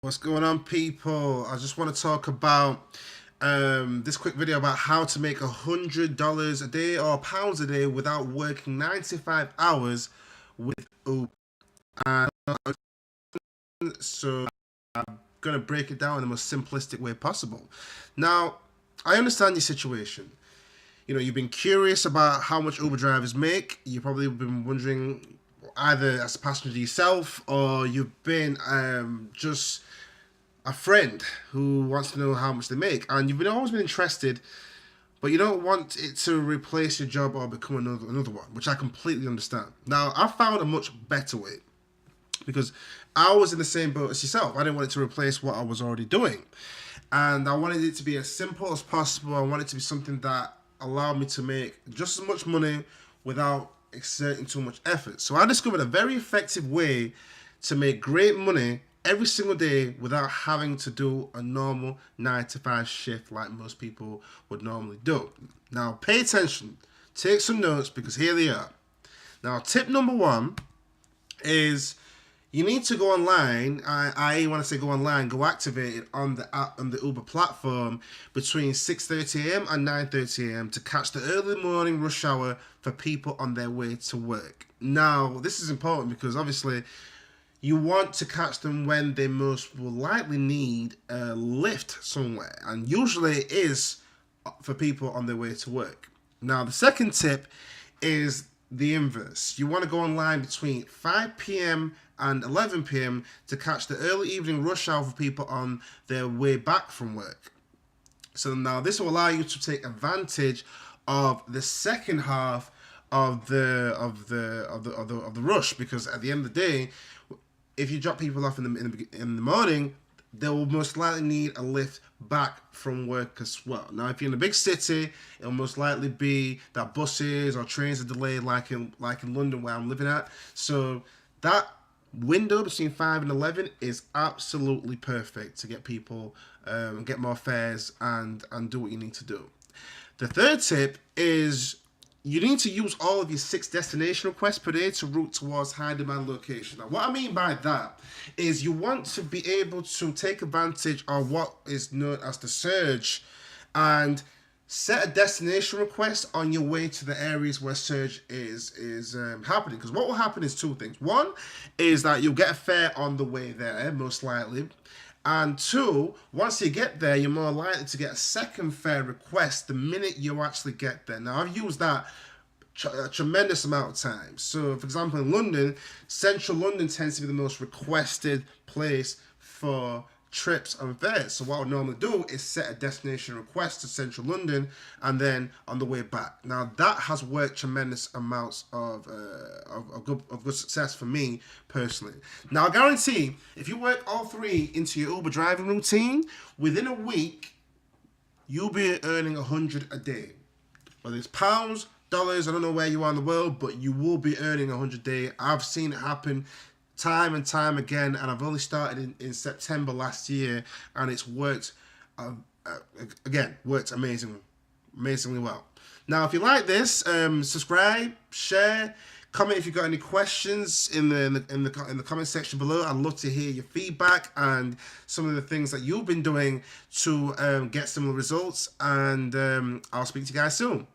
What's going on, people? I just want to talk about this quick video about how to make $100 a day or pounds a day without working 95 hours with Uber. And so I'm going to break it down in the most simplistic way possible. Now, I understand your situation. You know, you've been curious about how much Uber drivers make. You've probably been wondering either as a passenger yourself or you've been just a friend who wants to know how much they make, and you've always been interested, but you don't want it to replace your job or become another one, which I completely understand. Now, I found a much better way because I was in the same boat as yourself. I didn't want it to replace what I was already doing, and I wanted it to be as simple as possible. I wanted it to be something that allowed me to make just as much money without exerting too much effort. So I discovered a very effective way to make great money every single day without having to do a normal 9 to 5 shift like most people would normally do. Now, pay attention, take some notes, because here they are. Now, tip number one is you need to go online. When I say go online, go activate it on the app, on the Uber platform between 6:30 a.m. and 9:30 a.m. to catch the early morning rush hour for people on their way to work. Now, this is important because obviously you want to catch them when they most will likely need a lift somewhere, and usually it is for people on their way to work. Now, the second tip is the inverse. You want to go online between 5 p.m. and 11 p.m. to catch the early evening rush hour for people on their way back from work. So now this will allow you to take advantage of the second half of the rush, because at the end of the day, if you drop people off in the morning, they will most likely need a lift back from work as well. Now, if you're in a big city, it'll most likely be that buses or trains are delayed, like in London where I'm living at. So that window between 5 and 11 is absolutely perfect to get people, get more fares and do what you need to do. The third tip is you need to use all of your 6 destination requests per day to route towards high demand locations. Now, what I mean by that is you want to be able to take advantage of what is known as the surge and set a destination request on your way to the areas where surge is happening. Because what will happen is 2 things. One is that you'll get a fare on the way there, most likely. And 2, once you get there, you're more likely to get a second fare request the minute you actually get there. Now, I've used that a tremendous amount of times. So, for example, in London, central London tends to be the most requested place for trips and fares. So what I would normally do is set a destination request to central London and then on the way back. Now, that has worked tremendous amounts of good success for me personally. Now, I guarantee if you work all 3 into your Uber driving routine, within a week, you'll be earning 100 a day. Whether it's pounds, dollars, I don't know where you are in the world, but you will be earning 100 a day. I've seen it happen time and time again, and I've only started in September last year, and it's worked worked amazingly well. Now, if you like this, subscribe, share, comment if you've got any questions in the comment section below. I'd love to hear your feedback and some of the things that you've been doing to get similar results, and I'll speak to you guys soon.